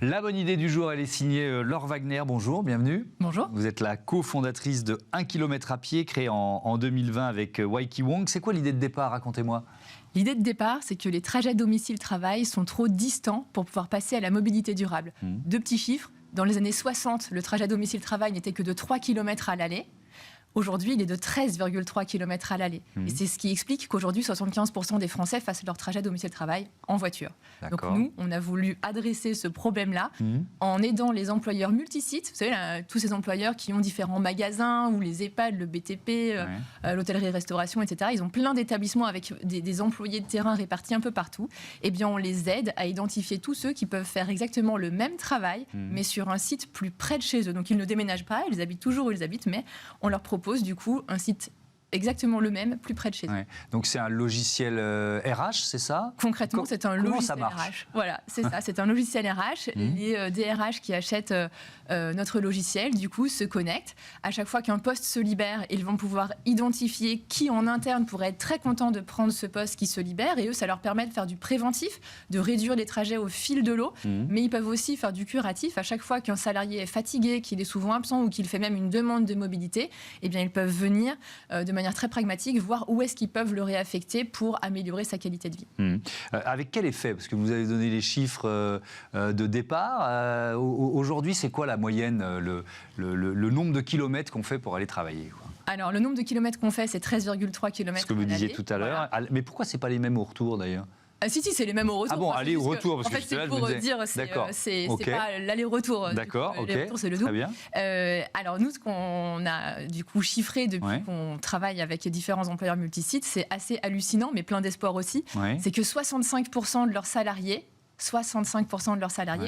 La bonne idée du jour, elle est signée Laure Wagner. Bonjour, bienvenue. Bonjour. Vous êtes la cofondatrice de 1 km à pied, créé en 2020 avec Waiki Wong. C'est quoi l'idée de départ? Racontez-moi. L'idée de départ, c'est que les trajets domicile-travail sont trop distants pour pouvoir passer à la mobilité durable. Deux petits chiffres. Dans les années 60, le trajet domicile-travail n'était que de 3 km à l'aller. Aujourd'hui, il est de 13,3 km à l'aller. Et c'est ce qui explique qu'aujourd'hui, 75% des Français fassent leur trajet domicile-travail en voiture. Donc nous, on a voulu adresser ce problème-là en aidant les employeurs multisites. Vous savez, là, tous ces employeurs qui ont différents magasins, ou les EHPAD, le BTP, l'hôtellerie-restauration, etc. Ils ont plein d'établissements avec des employés de terrain répartis un peu partout. Eh bien, on les aide à identifier tous ceux qui peuvent faire exactement le même travail, mais sur un site plus près de chez eux. Donc, ils ne déménagent pas, ils habitent toujours où ils habitent, mais on leur propose du coup un site exactement le même, plus près de chez eux. Donc c'est un logiciel RH, c'est ça? Concrètement, c'est un logiciel RH. Voilà, c'est ça, c'est un logiciel RH. Les DRH qui achètent notre logiciel, du coup, se connectent. À chaque fois qu'un poste se libère, ils vont pouvoir identifier qui en interne pourrait être très content de prendre ce poste qui se libère. Et eux, ça leur permet de faire du préventif, de réduire les trajets au fil de l'eau. Mais ils peuvent aussi faire du curatif. À chaque fois qu'un salarié est fatigué, qu'il est souvent absent ou qu'il fait même une demande de mobilité, eh bien, ils peuvent venir de manière très pragmatique, voir où est-ce qu'ils peuvent le réaffecter pour améliorer sa qualité de vie. Avec quel effet? Parce que vous avez donné les chiffres de départ. Aujourd'hui, c'est quoi la moyenne, le nombre de kilomètres qu'on fait pour aller travailler, quoi? Alors, le nombre de kilomètres qu'on fait, c'est 13,3 km. Ce que vous disiez tout à l'heure. Voilà. Mais pourquoi c'est pas les mêmes au retour, d'ailleurs? Si, c'est les mêmes au retour. Ah bon, aller-retour, parce en fait, que c'est pour dire, c'est pas l'aller-retour. D'accord, ok. L'aller-retour, c'est le double. Très bien. Alors, nous, ce qu'on a du coup chiffré depuis qu'on travaille avec différents employeurs multisites, c'est assez hallucinant, mais plein d'espoir aussi. C'est que 65% de leurs salariés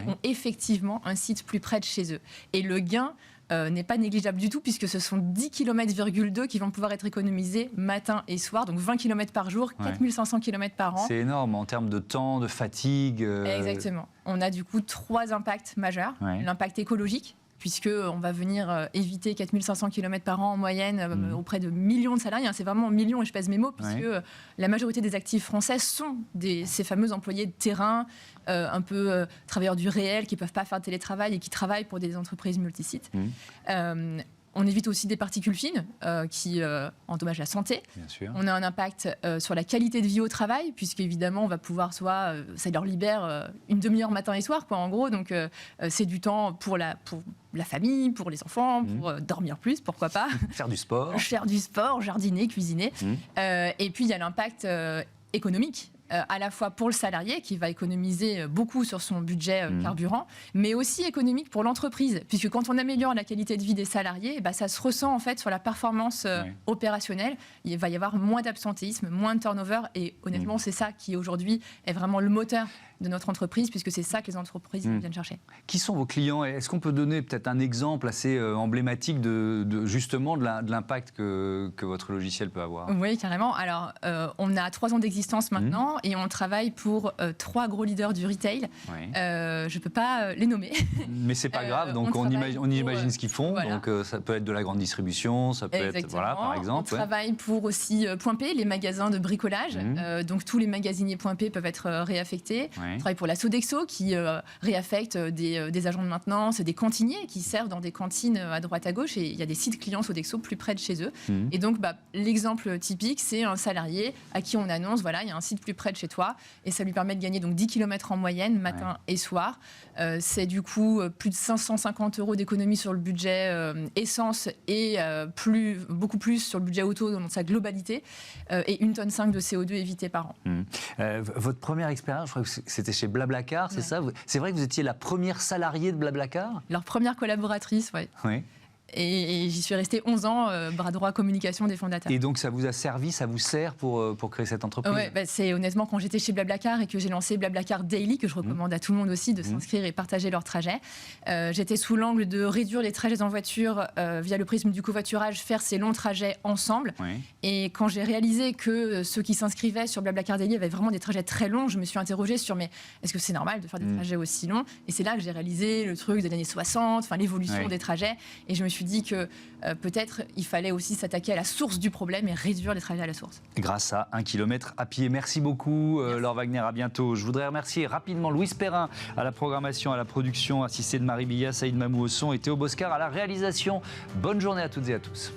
ont effectivement un site plus près de chez eux. Et le gain n'est pas négligeable du tout, puisque ce sont 10,2 km qui vont pouvoir être économisés matin et soir, donc 20 km par jour, 4500 km par an. C'est énorme en termes de temps, de fatigue. Exactement. On a du coup 3 impacts majeurs. L'impact écologique, puisqu'on va venir éviter 4500 km par an en moyenne auprès de millions de salariés. C'est vraiment millions, et je pèse mes mots, puisque la majorité des actifs français sont ces fameux employés de terrain, un peu travailleurs du réel, qui ne peuvent pas faire de télétravail et qui travaillent pour des entreprises multisites. On évite aussi des particules fines qui endommagent la santé. Bien sûr. On a un impact sur la qualité de vie au travail, puisqu'évidemment, on va pouvoir ça leur libère une demi-heure matin et soir, quoi, en gros. Donc, c'est du temps pour la famille, pour les enfants, pour dormir plus, pourquoi pas. Faire du sport. Faire du sport, jardiner, cuisiner. Et puis, il y a l'impact économique. À la fois pour le salarié qui va économiser beaucoup sur son budget carburant, mais aussi économique pour l'entreprise, puisque quand on améliore la qualité de vie des salariés, ça se ressent en fait sur la performance opérationnelle. Il va y avoir moins d'absentéisme, moins de turnover, et honnêtement, c'est ça qui aujourd'hui est vraiment le moteur de notre entreprise, puisque c'est ça que les entreprises viennent chercher. Qui sont vos clients? Est-ce qu'on peut donner peut-être un exemple assez emblématique justement de l'impact que votre logiciel peut avoir? Oui, carrément. Alors, on a 3 ans d'existence maintenant, et on travaille pour 3 gros leaders du retail. Je ne peux pas les nommer. Mais c'est pas grave, donc on imagine ce qu'ils font. Voilà. Donc ça peut être de la grande distribution, ça peut être, par exemple. On travaille pour aussi Point P, les magasins de bricolage. Donc tous les magasiniers Point P peuvent être réaffectés. On travaille pour la Sodexo qui réaffecte des agents de maintenance, des cantiniers qui servent dans des cantines à droite à gauche, et il y a des sites clients Sodexo plus près de chez eux. Et donc l'exemple typique, c'est un salarié à qui on annonce, voilà, il y a un site plus près de chez toi, et ça lui permet de gagner donc 10 km en moyenne, matin et soir. C'est du coup plus de 550 € d'économie sur le budget essence, et beaucoup plus sur le budget auto dans sa globalité, et 1,5 tonne de CO2 évité par an. Votre première expérience, je crois que c'était chez Blablacar, c'est ça? C'est vrai que vous étiez la première salariée de Blablacar? Leur première collaboratrice, oui. Et j'y suis restée 11 ans, bras droit communication des fondateurs. Et donc ça vous a servi, ça vous sert pour créer cette entreprise? Oui, c'est honnêtement quand j'étais chez Blablacar et que j'ai lancé Blablacar Daily, que je recommande à tout le monde aussi de s'inscrire et partager leurs trajets. J'étais sous l'angle de réduire les trajets en voiture via le prisme du covoiturage, faire ces longs trajets ensemble. Et quand j'ai réalisé que ceux qui s'inscrivaient sur Blablacar Daily avaient vraiment des trajets très longs, je me suis interrogée sur mais est-ce que c'est normal de faire des trajets aussi longs? Et c'est là que j'ai réalisé le truc des années 60, l'évolution des trajets. Et je me suis suis dit que peut-être il fallait aussi s'attaquer à la source du problème et réduire les trajets à la source. Grâce à 1 kilomètre à pied. Merci beaucoup, Laure Wagner, à bientôt. Je voudrais remercier rapidement Louise Perrin à la programmation, à la production, assistée de Marie Billat, Saïd Mamou au son et Théo Boscar à la réalisation. Bonne journée à toutes et à tous.